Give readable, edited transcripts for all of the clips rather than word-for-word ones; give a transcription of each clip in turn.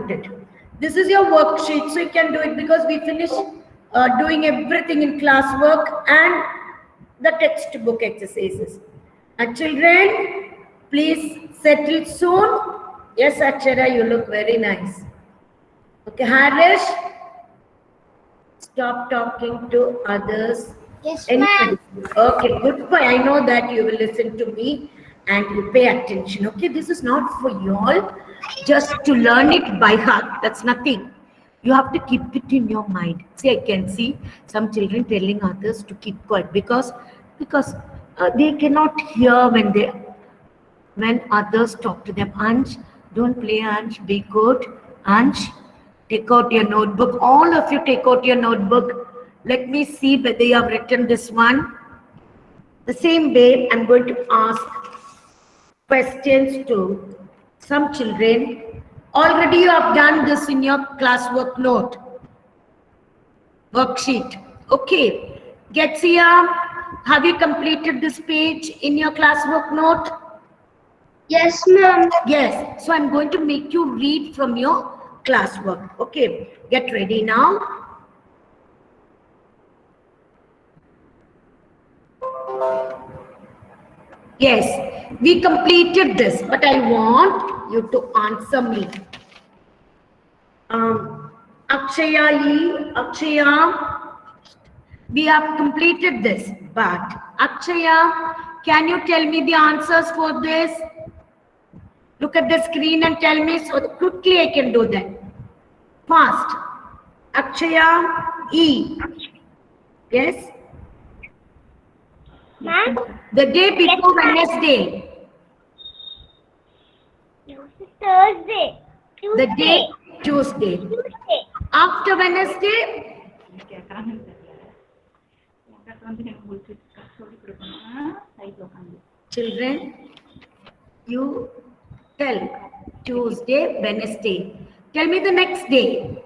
noted. This is your worksheet, so you can do it because we finish doing everything in classwork and the textbook exercises. Children, please settle soon. Yes, Akshara, you look very nice. Okay, Harish, stop talking to others. Yes, ma'am. Okay, good boy. I know that you will listen to me and you pay attention. Okay, this is not for you all just to learn it by heart. That's nothing. You have to keep it in your mind. See, I can see some children telling others to keep quiet because they cannot hear when others talk to them. Ansh, don't play, Ansh. Be good. Ansh, take out your notebook. All of you take out your notebook. Let me see whether you have written this one. The same way, I'm going to ask questions to some children. Already you have done this in your classwork note, worksheet. Okay. Getsia, have you completed this page in your classwork note? Yes, ma'am. Yes. So I'm going to make you read from your classwork. Okay. Get ready now. Yes, we completed this, but I want you to answer me. Akshaya, we have completed this, but Akshaya, can you tell me the answers for this? Look at the screen and tell me so quickly I can do that. Fast. Akshaya, E. Yes? Ma'am? The day before Wednesday. Thursday. The day Tuesday. Tuesday. After Wednesday? Children, you tell Tuesday, Wednesday. Tell me the next day.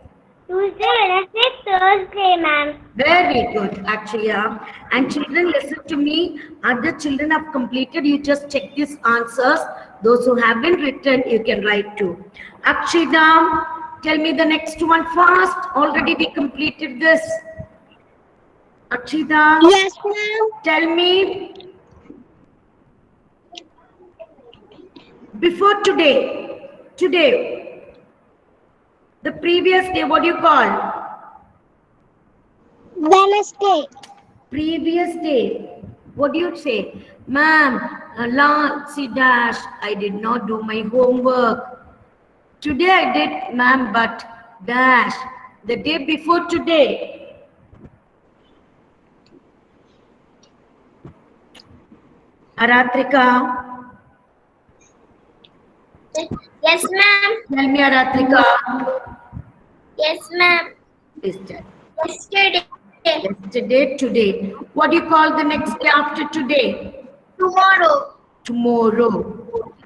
Tuesday, Wednesday, Thursday, ma'am. Very good, Akshaya. And children, listen to me. Other children have completed. You just check these answers. Those who haven't written, you can write too. Akshida, tell me the next one fast. Already we completed this. Akshida. Yes, ma'am. Tell me. Before today. Today. The previous day, what do you call? Wednesday. Previous day, what do you say? Ma'am, see dash, I did not do my homework. Today I did, ma'am, but dash. The day before today. Aratrika. Yes, ma'am. Tell me, Aratrika. Yes, ma'am. Yesterday. Yesterday. Yesterday, today. What do you call the next day after today? Tomorrow. Tomorrow.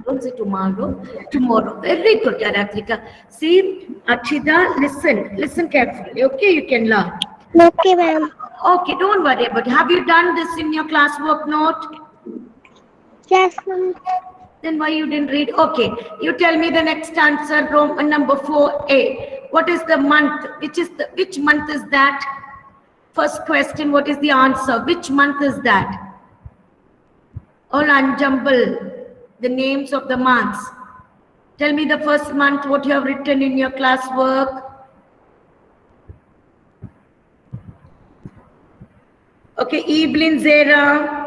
Don't say tomorrow. Tomorrow. Very good, Aratrika. See, Akshita, listen carefully. Okay, you can learn. Okay, ma'am. Okay, don't worry about it. Have you done this in your classwork note? Yes, ma'am. Then why you didn't read? Okay, you tell me the next answer, Roman number 4A. What is the month? Which month is that? First question, what is the answer? Which month is that? All unjumble the names of the months. Tell me the first month, what you have written in your classwork. Okay, Evelyn Zera.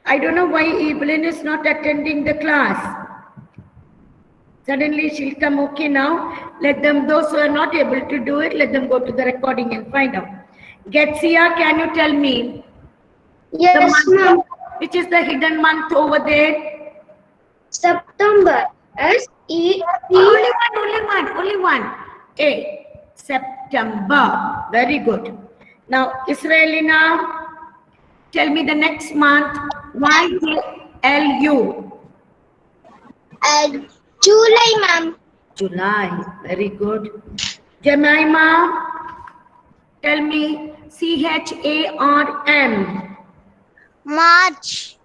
I don't know why Evelyn is not attending the class. Suddenly she'll come. Okay, now let them, those who are not able to do it, let them go to the recording and find out. Getsia, can you tell me? Yes, ma'am. Which is the hidden month over there? September. S-E-P. Only one. A. September. Very good. Now, Israelina, tell me the next month. Y-A-L-U. July, ma'am. July. Very good. Jemima, tell me C-H-A-R-M. March.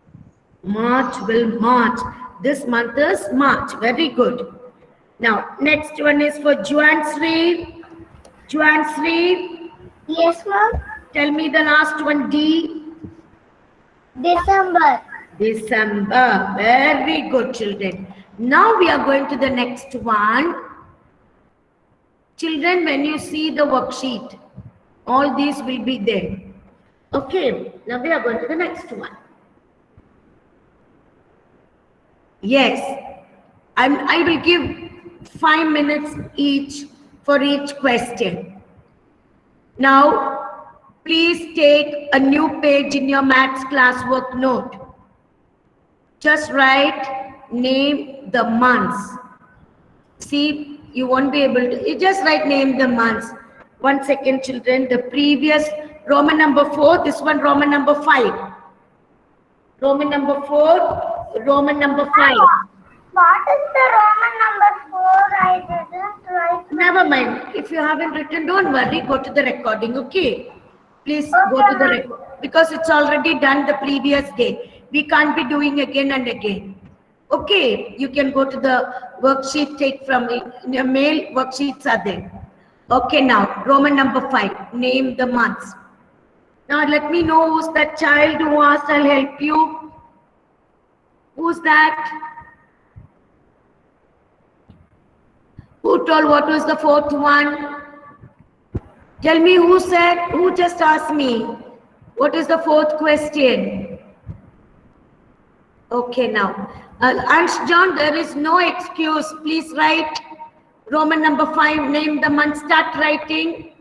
March will march. This month is March. Very good. Now, next one is for Juansri. Juansri, Yes, ma'am. tell me the last one, D. December. December. Very good, children. Now we are going to the next one. Children, when you see the worksheet, all these will be there. Okay, now we are going to the next one. Yes, I will give 5 minutes each for each question. Now, please take a new page in your maths classwork note. Just write name the months. See, you won't be able to, you just write name the months. 1 second, children. The previous Roman number 4, this one Roman number 5. Roman number 4, Roman number 5. What is the Roman number 4? I didn't write. Never mind. If you haven't written, don't worry. Go to the recording, okay? Please go to the record. Because it's already done the previous day. We can't be doing again and again. Okay, you can go to the worksheet, take from in your mail, worksheets are there. Okay, now, Roman number 5, name the months. Now, let me know who's that child who asked, I'll help you. Who's that? Who told what was the 4th one? Tell me who said, who just asked me? What is the 4th question? Okay, now. Ansh John, there is no excuse. Please write Roman number 5, name the month, start writing.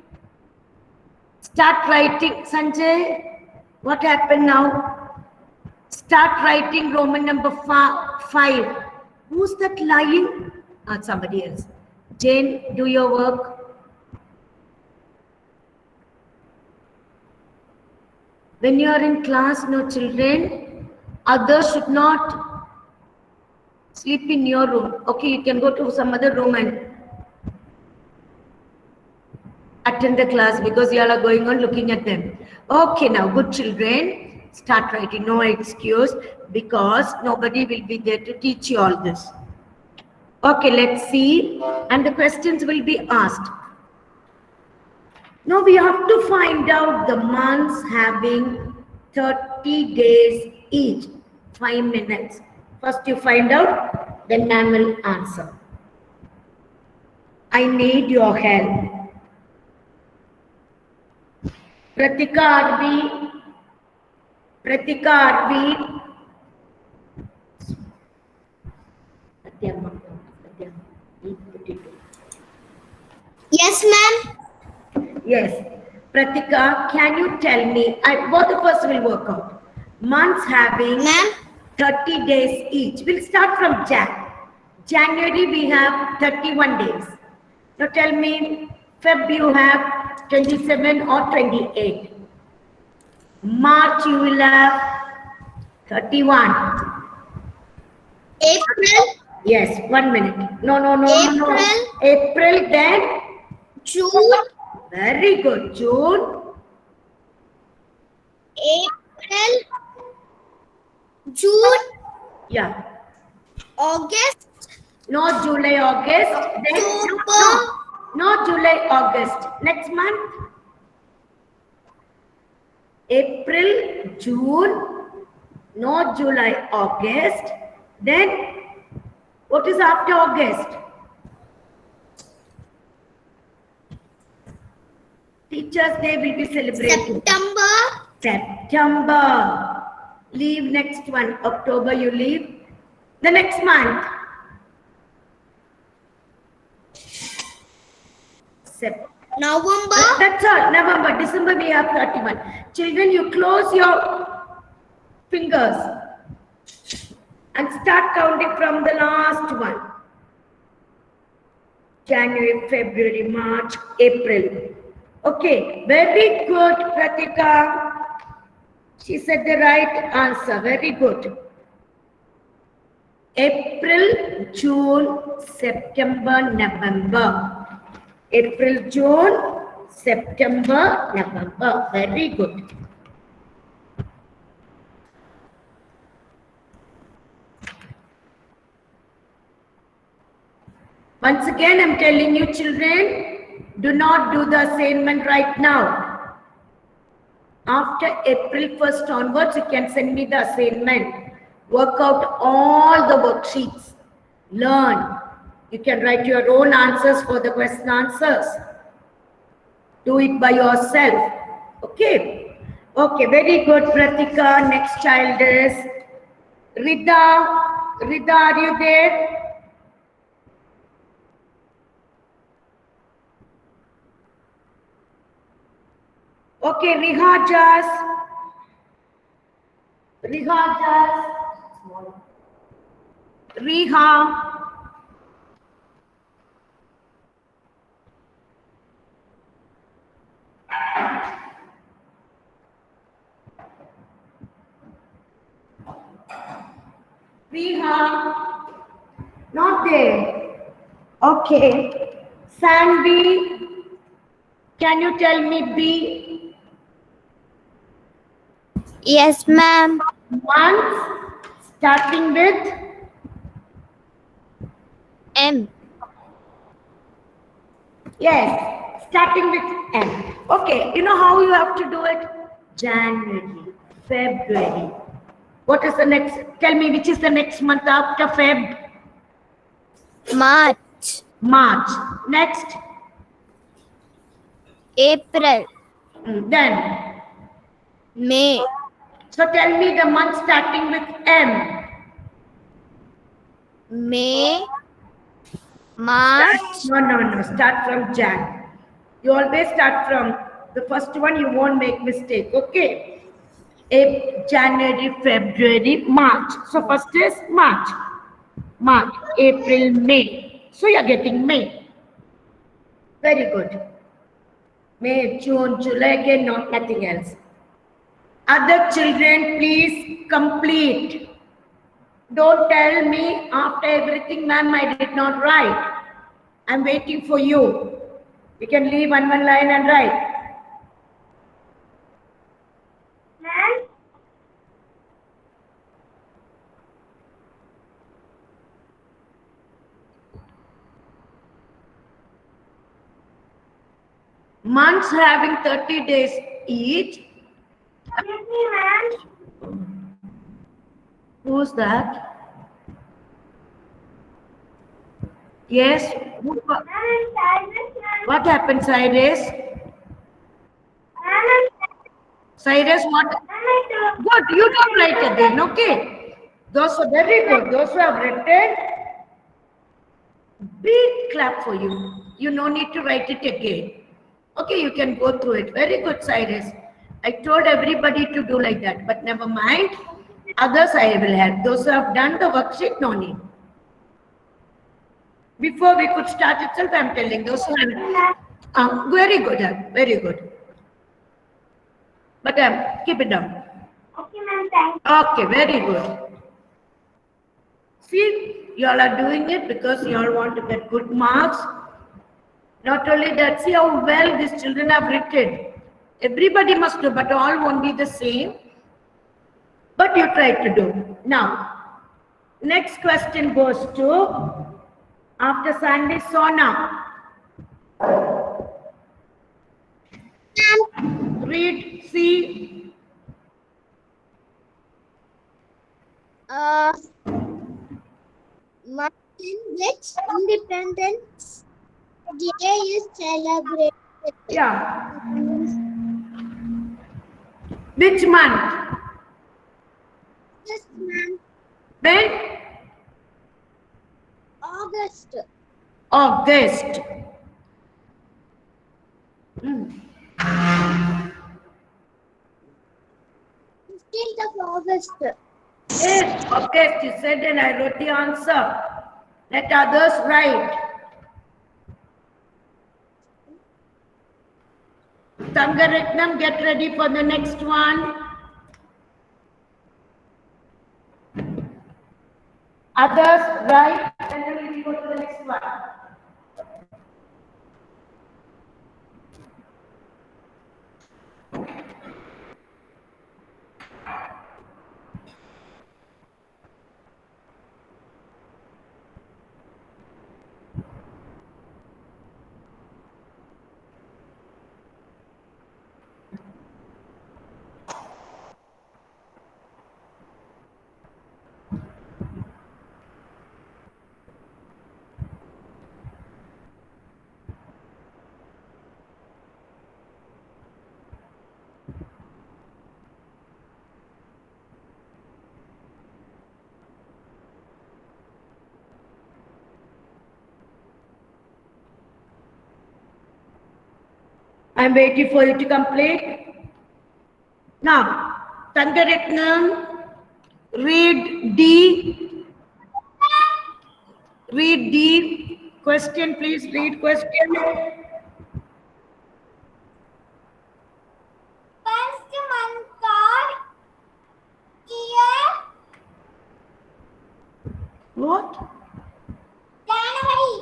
Start writing. Sanjay, what happened now? Start writing Roman number 5. Who's that lying? Somebody else. Jane, do your work. When you are in class, no children, others should not sleep in your room. Okay, you can go to some other room and attend the class because you all are going on looking at them. Okay, now good children, start writing. No excuse because nobody will be there to teach you all this. Okay, let's see. And the questions will be asked. Now we have to find out the months having 30 days each. 5 minutes. First you find out, then ma'am will answer. I need your help. Pratika Arvi. Pratika Arvi. Yes, ma'am. Yes. Pratika, can you tell me, both of us will work out. Months having Ma'am. 30 days each. We'll start from Jan. January we have 31 days. Now tell me, Feb you have 27 or 28. March you will have 31. April. Yes, 1 minute. No. April. April, then June. very good. June. April. June. Yeah. August. No July, August. Then no July, August. Next month. April, June. No July, August. Then what is after August? Teachers' Day will be celebrated. September. Leave next one. October you leave. The next month. November. That's all. November. December we have 31. Children, you close your fingers and start counting from the last one. January, February, March, April. Okay, very good, Pratika. She said the right answer. Very good. April, June, September, November. April, June, September, November. Very good. Once again, I'm telling you children, do not do the assignment right now. After April 1st onwards, you can send me the assignment. Work out all the worksheets. Learn. You can write your own answers for the question answers. Do it by yourself. Okay. Okay, very good, Pratika. Next child is Rida. Rida, are you there? Okay, Riha Riha. Riha. Not there. Okay. Sandy, can you tell me B? Yes, ma'am. Month starting with M. yes, starting with M. Okay, you know how you have to do it? January, February. What is the next? Tell me which is the next month after Feb? March. March. Next. April. Then. May. So tell me the month starting with M. May. March. No. Start from Jan. You always start from the first one. You won't make mistake. Okay. January, February, March. So first is March. March, April, May. So you're getting May. Very good. May, June, July, again, not nothing else. Other children, please complete. Don't tell me after everything, ma'am, I did not write. I'm waiting for you. You can leave one line and write. Ma'am, Months having 30 days each. excuse me, ma'am. Who's that? Yes. Ma'am, I'm Cyrus, ma'am. What happened, Cyrus? Ma'am, Cyrus, what? Ma'am, I told Good, you don't write again, okay? Those are very good. Those who have written, big clap for you. You no need to write it again. Okay, you can go through it. Very good, Cyrus. I told everybody to do like that, but never mind. Others I will help. Those who have done the worksheet, no need. Before we could start itself, I'm telling those who have. Very good, very good. But keep it down. okay, ma'am, thank you. Okay, very good. See, you all are doing it because you all want to get good marks. Not only that, see how well these children have written. Everybody must do, but all won't be the same. But you try to do. Now, next question goes to, after Sandy, Sona. Read, see. Martin, which Independence Day is celebrated? Yeah. Which month? Yes, ma'am. When? August. August. 15th of August. Yes, August, you said, and I wrote the answer. Let others write. Tangaratnam, get ready for the next one. Others write, and then we will go to the next one. I'm waiting for you to complete. Now, Tangaratnam, read D. Read D. Question, please read question. First month or year, What? January.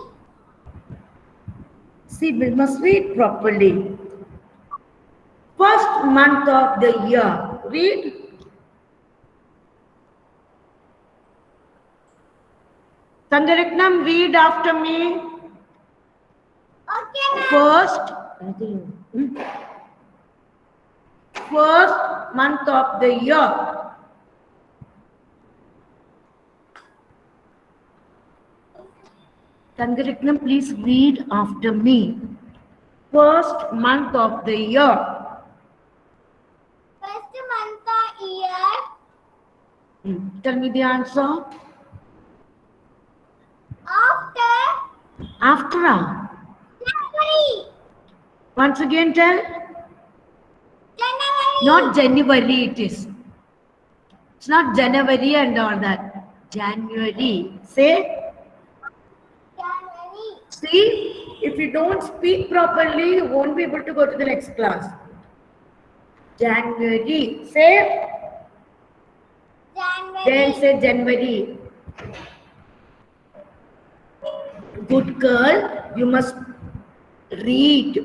See, we must read properly. First month of the year. Read. Tangaratnam, read after me. Okay, ma'am. First month of the year. Tangaratnam, please read after me. First month of the year. First month or year, Tell me the answer. after After. January. Once again tell. January. Not January it is. It's not January and all that. January. Say. January. See, if you don't speak properly, you won't be able to go to the next class. January. Say. January. Then say January. Good girl, you must read.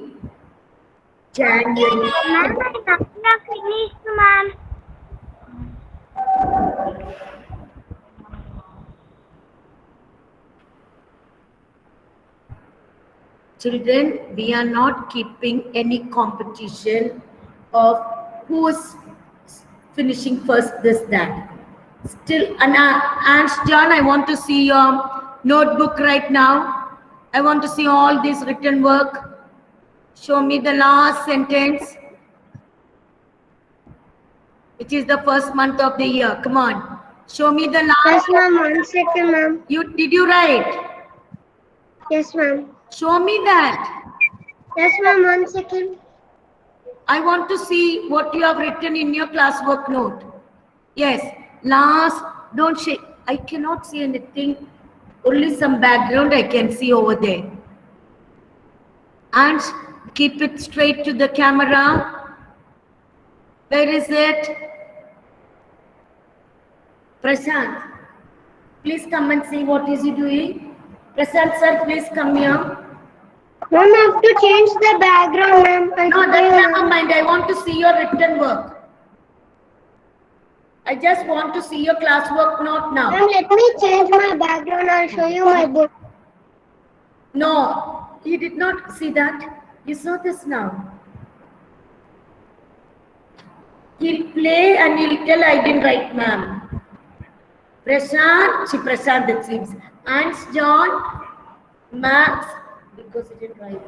January. Ma'am, I have finished, ma'am. Children, we are not keeping any competition of who is finishing first, this, that. Still, and John, I want to see your notebook right now. I want to see all this written work. Show me the last sentence. It is the first month of the year. Come on. Show me the last. Yes, ma'am. 1 second, ma'am. Did you write? Yes, ma'am. Show me that. Yes, ma'am. 1 second. I want to see what you have written in your classwork note. Yes. Last. Don't shake. I cannot see anything. Only some background I can see over there. And keep it straight to the camera. Where is it? Prashant, please come and see what is he doing. Prashant sir, please come here. Ma'am, I have to change the background, ma'am. No, that's never mind. I want to see your written work. I just want to see your classwork note now. Ma'am, let me change my background. I'll show you my book. No, you did not see that. You saw this now. He'll play and he'll tell I didn't write, ma'am. Prashant, it seems. And John, Max, because he didn't write.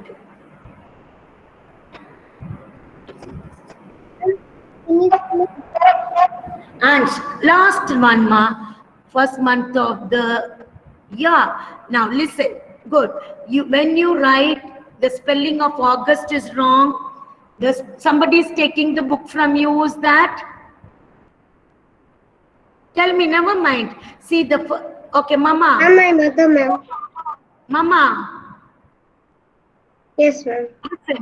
And last one, first month of the year. Now listen, good. When you write, the spelling of August is wrong. Somebody is taking the book from you. Who's that? Tell me, never mind. See okay, Mama. I'm my mother, ma'am. Mama. Yes, ma'am.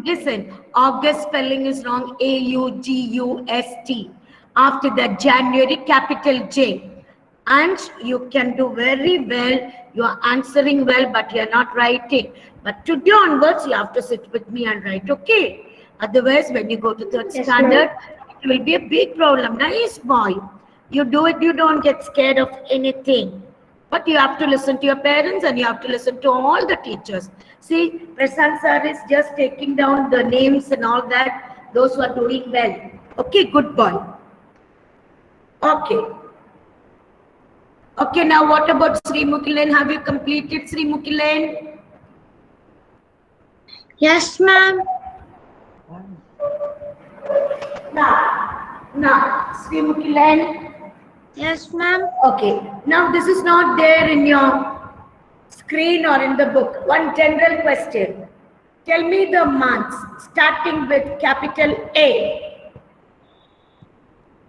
Listen. August spelling is wrong. A-U-G-U-S-T. After that, January, capital J. And you can do very well. You are answering well, but you are not writing. But today onwards, you have to sit with me and write, okay? Otherwise, when you go to third standard, it will be a big problem. Nice boy. You do it, you don't get scared of anything. But you have to listen to your parents and you have to listen to all the teachers. See, Prashant sir is just taking down the names and all that, those who are doing well. Okay, good boy. Okay. Okay, now what about Sri Mukilan? Have you completed Sri Mukilan? Yes, ma'am. Now, Sri Mukilan. Yes, ma'am. Okay, now this is not there in your screen or in the book. One general question. Tell me the months starting with capital A.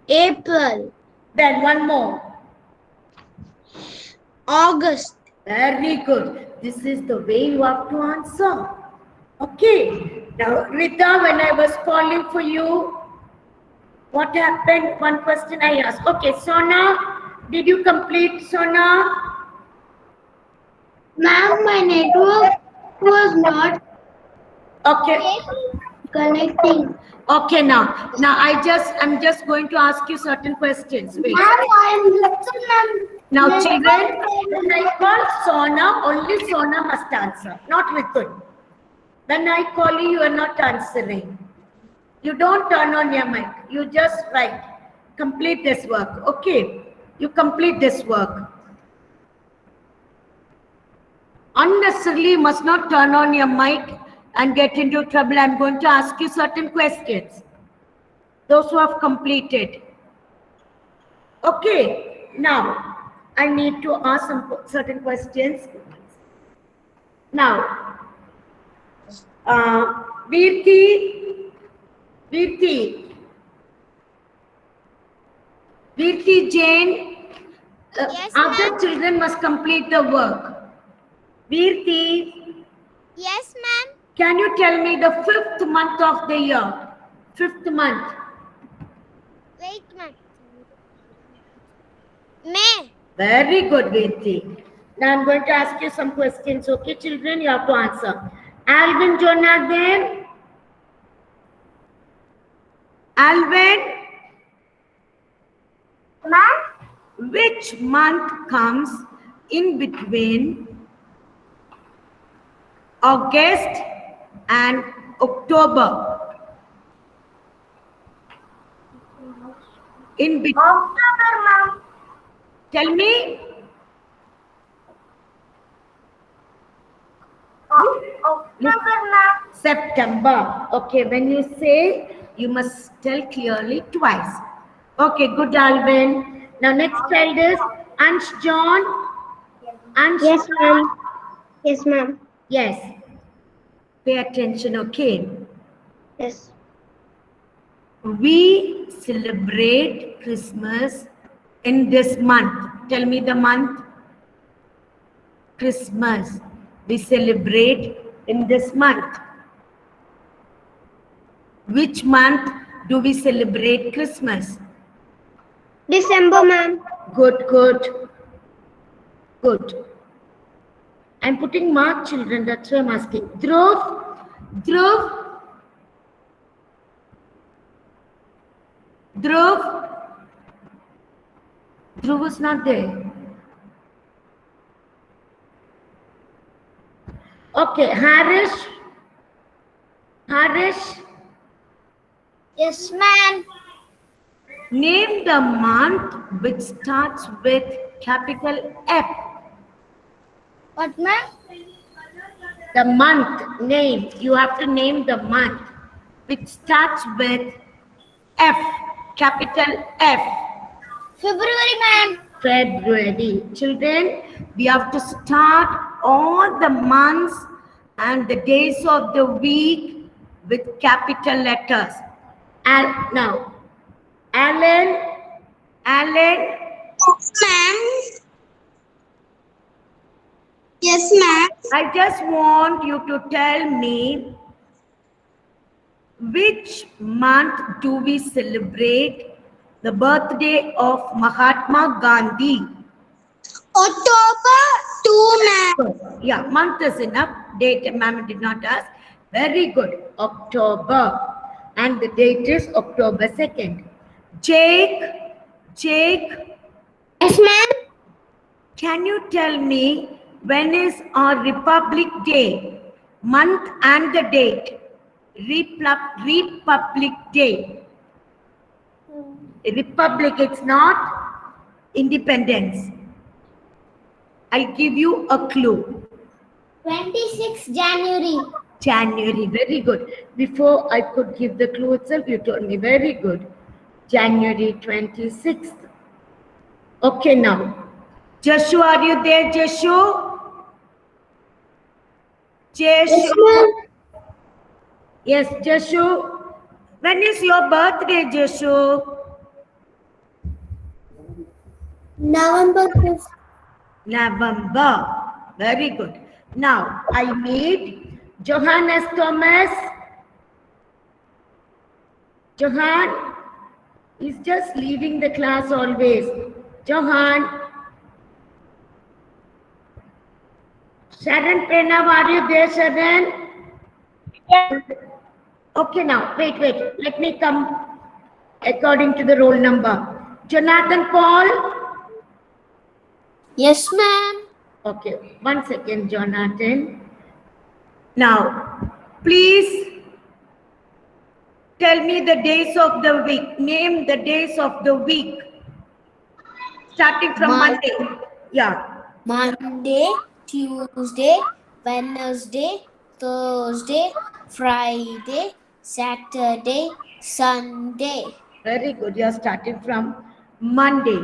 April, Then one more. August, Very good. This is the way you have to answer. Okay. Now, Rita, when I was calling for you, what happened? One question I asked. Okay, Sona, did you complete, Sona? Ma'am, my network was not Okay. connecting. Okay, now I'm just going to ask you certain questions. Wait. I'm listening. Now, children, when I call Sona, only Sona must answer, not Ritul. When I call you, you are not answering. You don't turn on your mic. You just write. Complete this work. Okay. You complete this work. Unnecessarily, you must not turn on your mic and get into trouble. I'm going to ask you certain questions. Those who have completed. Okay. Now, I need to ask some certain questions. Now, Virti, Jane, Yes, other ma'am. children must complete the work. Virti, Yes, ma'am. can you tell me the 5th month of the year? 5th month. Wait, ma'am. May. Very good, Virti. Now I'm going to ask you some questions. Okay, children, you have to answer. Alvin, Jonathan. Alvin, Ma'am, which month comes in between August and October? In between, October, ma'am. tell me. October, ma'am. September. Okay, when you say, you must tell clearly twice. Okay, good, Alvin. Now, next child is Ansh John. Ansh Yes, John. ma'am. Yes, ma'am. Yes. Pay attention, okay? Yes. We celebrate Christmas in this month. Tell me the month. Christmas. We celebrate in this month. Which month do we celebrate Christmas? December, ma'am. Good, good, good. I'm putting mark, children, that's why I'm asking. Dhruv, Dhruv, Dhruv. Dhruv is not there. Okay, Harish. Harish, Yes, ma'am. name the month which starts with capital F. What, ma'am? The month name, you have to name the month which starts with F, capital F. February, ma'am. February. Children, we have to start all the months and the days of the week with capital letters. And now, Alan, Yes, ma'am. Yes, ma'am. I just want you to tell me which month do we celebrate the birthday of Mahatma Gandhi? October 2, ma'am. Yeah, month is enough. Date, ma'am did not ask. Very good. October. And the date is October 2nd. Jake, Yes, ma'am. can you tell me when is our Republic Day? Month and the date. Republic Day. Republic, it's not independence. I'll give you a clue. 26 January. January, very good. Before I could give the clue itself, you told me, very good. January 26th. Okay, now. Jashu, are you there, Jashu? Yes, Jashu, ma'am. Yes, Jashu. When is your birthday, Jashu? November 5th. November. Very good. Now, I need Johannes Thomas. Johan is just leaving the class always. Johan. Sharon Pranav, are you there, Sharon? Yes. Okay, now, wait. Let me come according to the roll number. Jonathan Paul. Yes, ma'am. Okay, 1 second, Jonathan. Now, please tell me the days of the week. Name the days of the week. Starting from Monday. Yeah. Monday, Tuesday, Wednesday, Thursday, Friday, Saturday, Sunday. Very good. You are starting from Monday.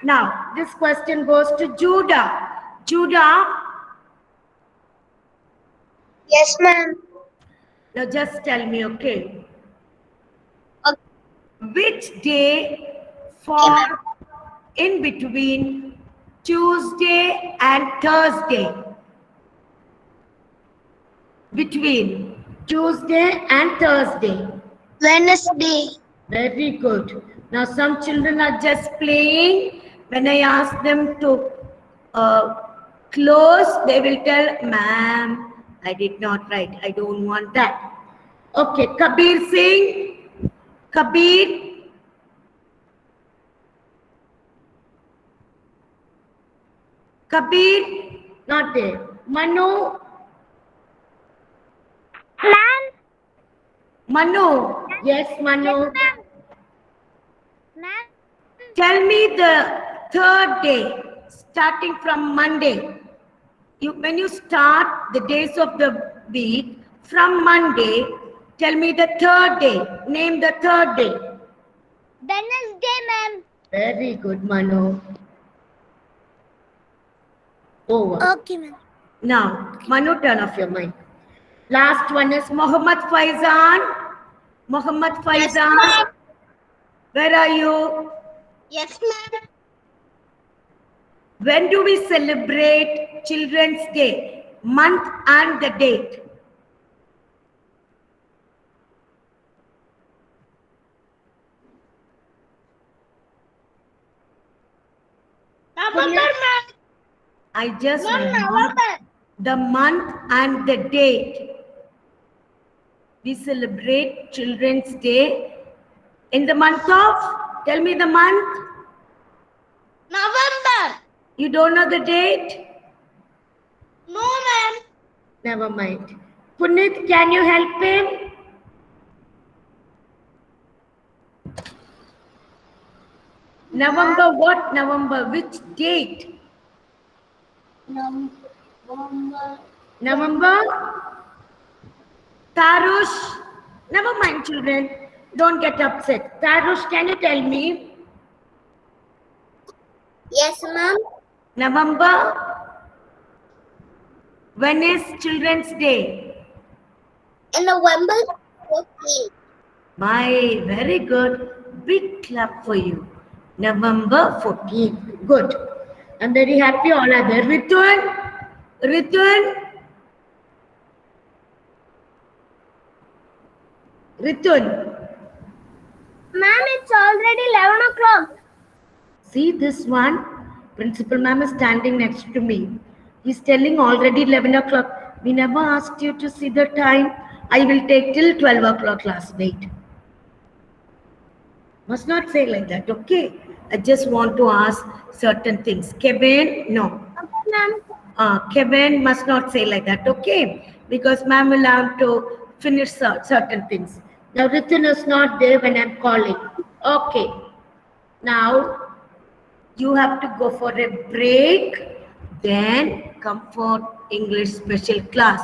Now, this question goes to Judah. Judah, Yes, ma'am. now just tell me, okay, Okay. which day falls in between Tuesday and Thursday? Between Tuesday and Thursday. Wednesday. Very good. Now some children are just playing. When I ask them to close, they will tell, ma'am, I did not write. I don't want that. Okay, Kabir Singh. Kabir. Kabir, not there. Manu. Ma'am. Manu. Yes, Manu. Ma'am. Tell me the third day, starting from Monday. When you start the days of the week from Monday, tell me the third day. Name the third day. Wednesday, ma'am. Very good, Manu. Over. Okay, ma'am. Now, Manu, turn off your mic. Last one is Mohammed Faizan. Mohammed Faizan, ma'am. where are you? Yes, ma'am. When do we celebrate Children's Day? Month and the date. November, ma'am. I just want November. the month and the date. We celebrate Children's Day in the month of, tell me the month. November. You don't know the date? No, ma'am. Never mind. Punit, can you help him? November what? November, which date? November. November? Tarush? Never mind, children. Don't get upset. Tarush, can you tell me? Yes, ma'am. November? When is Children's Day? In November 14th. My, very good. Big clap for you. November 14th. Good. I'm very happy all are there. Ritun? Ritun? Ritun? Ma'am, it's already 11 o'clock. See this one? Principal ma'am is standing next to me. He's telling already 11 o'clock. We never asked you to see the time. I will take till 12 o'clock class. Wait. Must not say like that, okay? I just want to ask certain things. Kevin, no. Okay, ma'am. Kevin must not say like that, okay? Because ma'am will have to finish certain things. Now, Ritin is not there when I'm calling. Okay. Now, you have to go for a break, then come for English special class.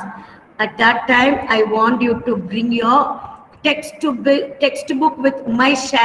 At that time, I want you to bring your textbook with my share.